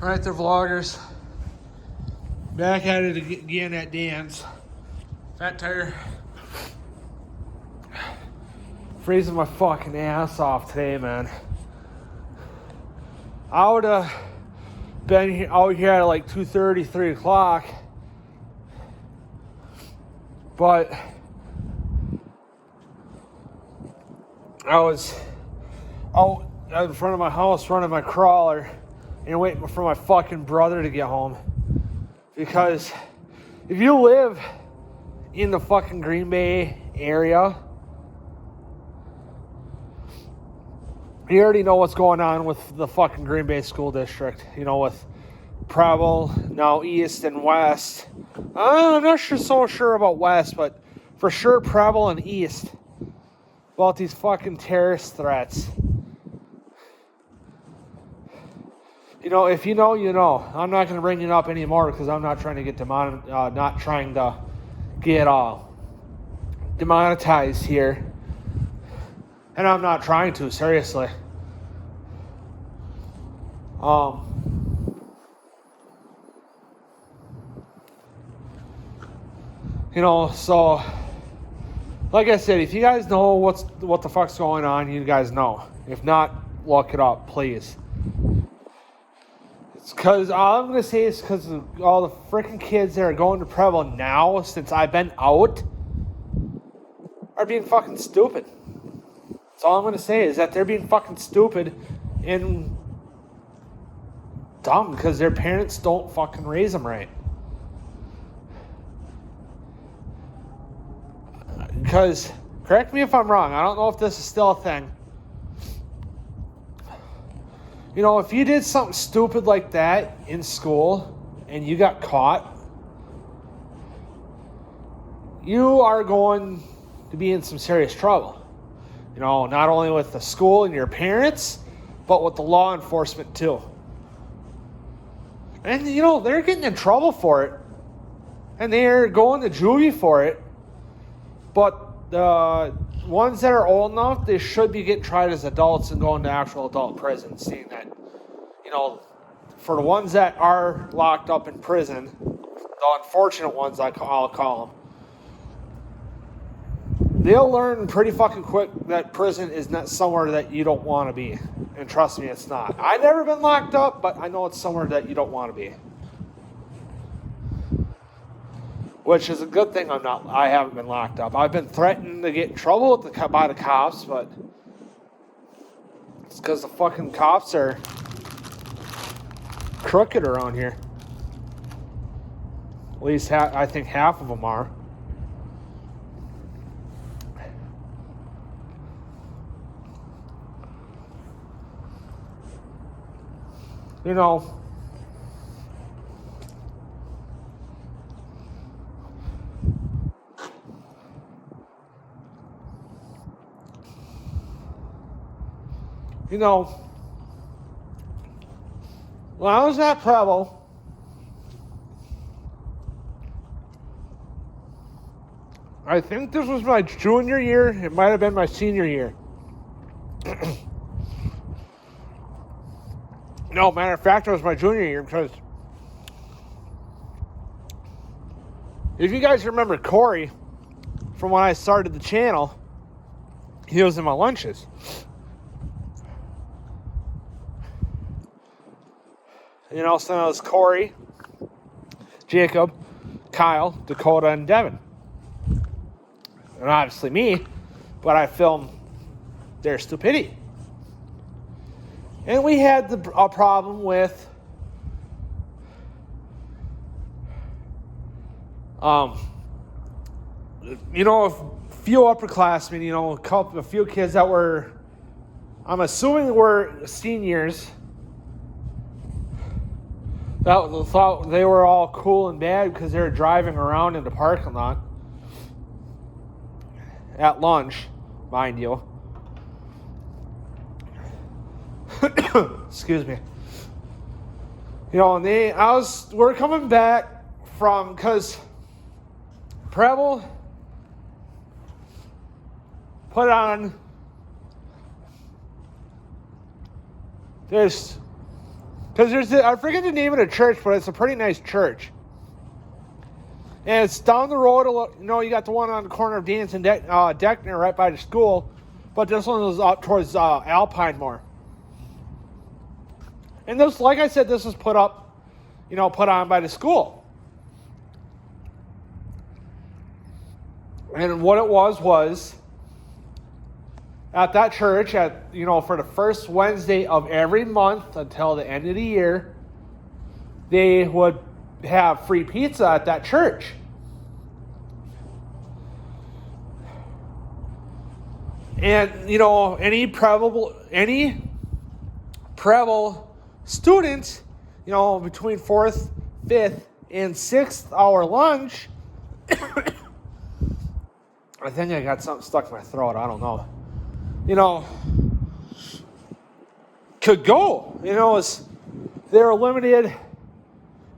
Alright there, vloggers. Back at it again at Danz. Fat tire. Freezing my fucking ass off today, man. I would have been out here at like 2:30, 3 o'clock. But I was out in front of my house running my crawler and waiting for my fucking brother to get home. Because if you live in the fucking Green Bay area, you already know what's going on with the fucking Green Bay school district. You know, with Preble, now East and West. I'm not so sure about West, but for sure Preble and East. About these fucking terrorist threats. You know, if you know, you know. I'm not going to bring it up anymore because I'm not trying to get demonetized here. And I'm not trying to, seriously. You know, so like I said, if you guys know what the fuck's going on, you guys know. If not, look it up, please. It's because all I'm going to say is because of all the freaking kids that are going to Preble now, since I've been out, are being fucking stupid. That's all I'm going to say is that they're being fucking stupid and dumb because their parents don't fucking raise them right. Because, correct me if I'm wrong, I don't know if this is still a thing. You know, if you did something stupid like that in school and you got caught, you are going to be in some serious trouble. You know, not only with the school and your parents, but with the law enforcement too. And, you know, they're getting in trouble for it. And they're going to juvie for it. But the ones that are old enough, they should be getting tried as adults and going to actual adult prison, seeing that, you know, for the ones that are locked up in prison, the unfortunate ones, I'll call them, they'll learn pretty fucking quick that prison is not somewhere that you don't want to be. And trust me, it's not. I've never been locked up, but I know it's somewhere that you don't want to be. Which is a good thing I haven't been locked up. I've been threatened to get in trouble by the cops, but it's because the fucking cops are crooked around here. At least I think half of them are. You know, when I was at Preble, I think this was my junior year. It might have been my senior year. No, matter of fact, it was my junior year because if you guys remember Corey from when I started the channel, he was in my lunches. You know, so it was Corey, Jacob, Kyle, Dakota, and Devin. And obviously me, but I filmed their stupidity. And we had a problem with you know, a few upperclassmen, you know, a few kids that were, I'm assuming were seniors, that thought they were all cool and bad because they were driving around in the parking lot at lunch, mind you. Excuse me. You know, and we're coming back from, because Preble put on this Because I forget the name of the church, but it's a pretty nice church. And it's down the road, you got the one on the corner of Danz and Deckner right by the school. But this one was up towards Alpine more. And this, like I said, this was put on by the school. And what it was at that church, for the first Wednesday of every month until the end of the year, they would have free pizza at that church. And, any Preble student, between 4th, 5th, and 6th hour lunch, I think I got something stuck in my throat, I don't know. Could go. They're limited,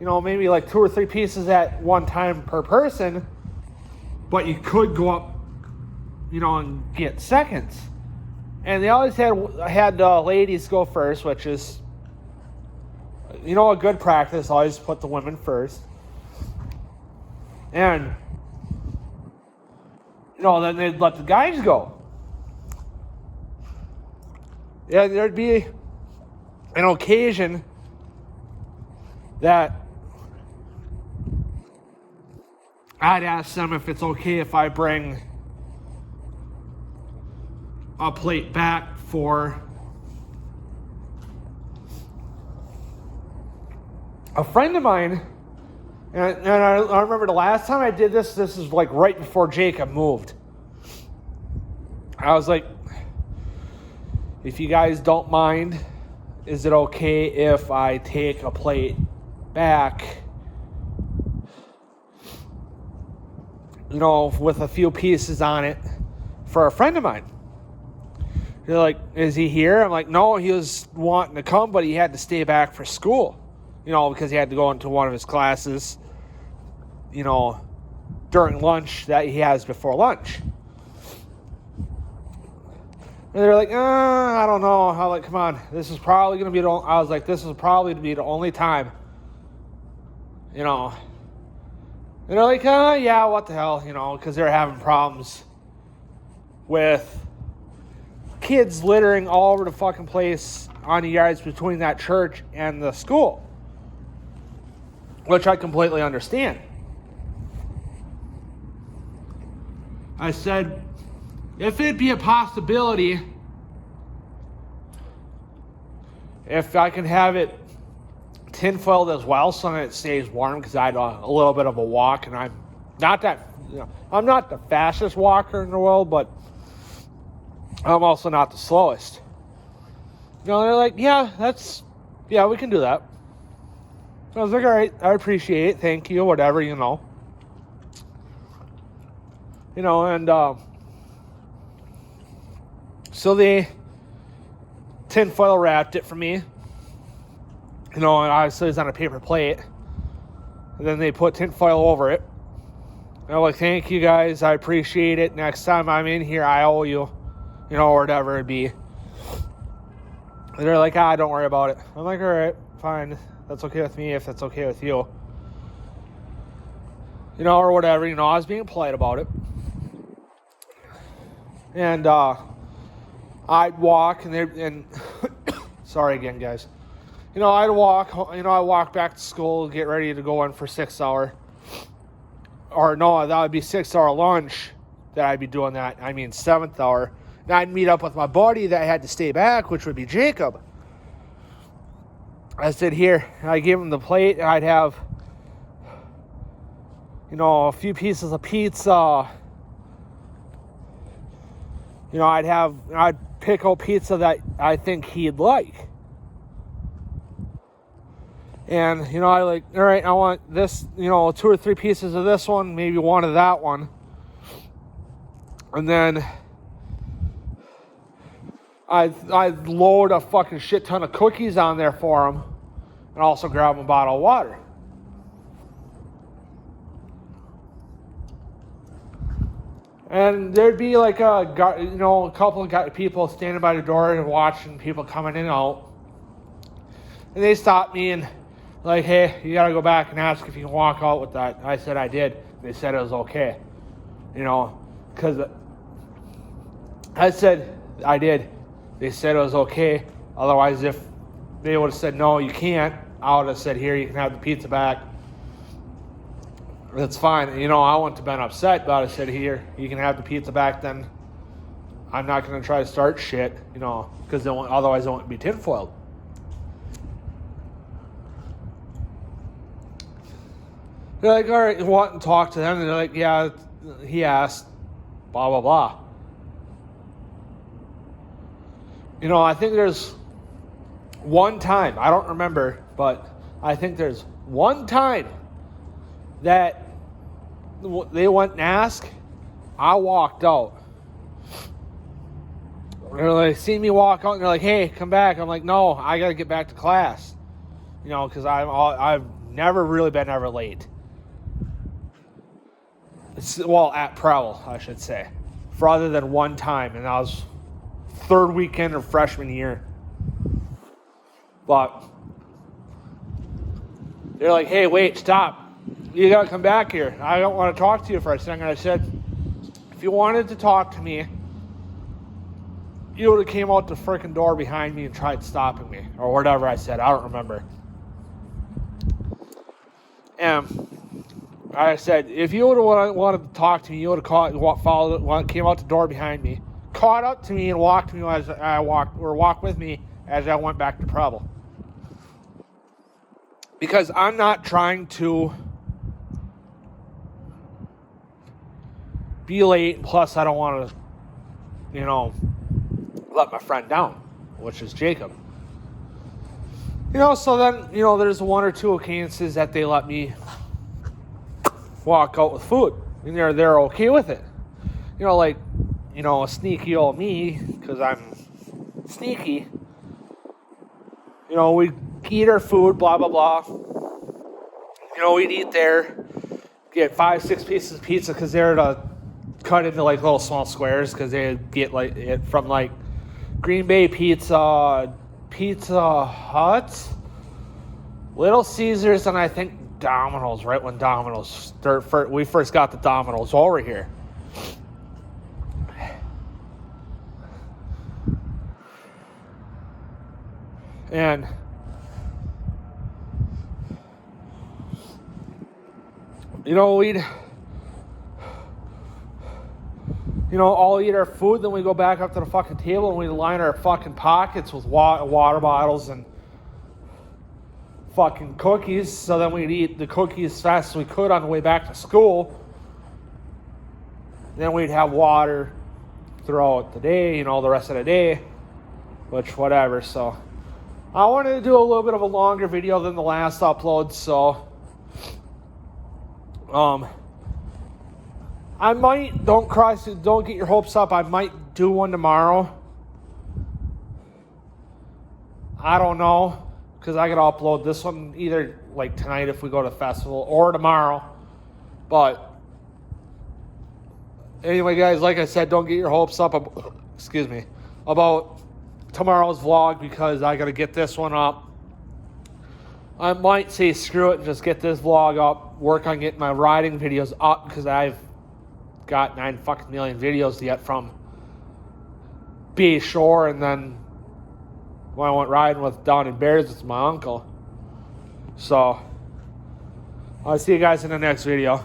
maybe like 2 or 3 pieces at one time per person, but you could go up, and get seconds. And they always had ladies go first, which is, a good practice. Always put the women first. And, then they'd let the guys go. Yeah, there'd be an occasion that I'd ask them if it's okay if I bring a plate back for a friend of mine. And I remember the last time I did this is like right before Jacob moved. I was like, if you guys don't mind, is it okay if I take a plate back, with a few pieces on it for a friend of mine? They're like, is he here? I'm like, no, he was wanting to come, but he had to stay back for school, because he had to go into one of his classes, during lunch that he has before lunch. And they're like, I don't know. I'm like, come on, this is probably going to be I was like, this is probably to be the only time, And they're like, yeah, what the hell, because they're having problems with kids littering all over the fucking place on the yards between that church and the school, which I completely understand. I said, if it'd be a possibility, if I can have it tinfoiled as well so that it stays warm, because I had a little bit of a walk, and I'm not the fastest walker in the world, but I'm also not the slowest. They're like, yeah, we can do that. I was like, all right, I appreciate it, thank you, whatever, so they tinfoil wrapped it for me, and obviously it's on a paper plate, and then they put tinfoil over it. And I'm like, thank you guys, I appreciate it. Next time I'm in here, I owe you, or whatever it be. And they're like, don't worry about it. I'm like, all right, fine. That's okay with me if that's okay with you. Or whatever. I was being polite about it. And I'd walk, and sorry again, guys. I'd walk, I walk back to school, get ready to go in for 6 hour. Or no, that would be 6 hour lunch that I'd be doing that. 7th hour. And I'd meet up with my buddy that had to stay back, which would be Jacob. I said, here, and I gave him the plate, and I'd have, a few pieces of pizza. I'd pick out pizza that I think he'd like. And, I like, all right, I want this, 2 or 3 pieces of this one, maybe one of that one. And then I'd load a fucking shit ton of cookies on there for him, and also grab him a bottle of water. And there'd be like a couple of people standing by the door and watching people coming in and out. And they stopped me and like, hey, you got to go back and ask if you can walk out with that. I said I did. They said it was okay. You know, because I said I did. They said it was okay. Otherwise, if they would have said, no, you can't, I would have said, here, you can have the pizza back. That's fine. You know, I wouldn't have been upset, but I said, here, you can have the pizza back, then I'm not going to try to start shit, you know, because otherwise it won't be tinfoiled. They're like, all right, you want to talk to them? And they're like, yeah, he asked, blah, blah, blah. You know, I think there's one time, I don't remember, but I think there's one time that they went and asked, I walked out. They're like, see me walk out, and they're like, hey, come back. I'm like, no, I got to get back to class. You know, because I've never really been ever late. Well, at Preble, I should say. For other than one time, and that was third weekend of freshman year. But they're like, hey, wait, stop. You got to come back here. I don't want to talk to you for a second. I said, if you wanted to talk to me, you would have came out the freaking door behind me and tried stopping me. Or whatever I said. I don't remember. And I said, if you would have wanted to talk to me, you would have came out the door behind me, caught up to me, and walked me as I walked with me as I went back to Preble. Because I'm not trying to be late, plus I don't want to, you know, let my friend down, which is Jacob. You know, so then, you know, there's one or two occasions that they let me walk out with food, and they're okay with it. You know, like, you know, a sneaky old me, because I'm sneaky. You know, we eat our food, blah, blah, blah. You know, we'd eat there, get 5-6 pieces of pizza, because they're to cut into, like, little small squares, because they get, like, it from, like, Green Bay Pizza, Pizza Hut, Little Caesars, and I think Domino's, right when Domino's we first got the Domino's over here. And you know, all eat our food, then we go back up to the fucking table and we line our fucking pockets with water bottles and fucking cookies, so then we'd eat the cookies as fast as we could on the way back to school. Then we'd have water throughout the day, you know, the rest of the day, which whatever. So I wanted to do a little bit of a longer video than the last upload, so I might, don't get your hopes up, I might do one tomorrow. I don't know, because I gotta upload this one either like tonight if we go to the festival or tomorrow. But anyway, guys, like I said, don't get your hopes up about tomorrow's vlog, because I gotta get this one up. I might say screw it and just get this vlog up, work on getting my riding videos up, because I've got 9 fucking million videos yet from Bay Shore, and then when I went riding down in Bears with my uncle. So I'll see you guys in the next video.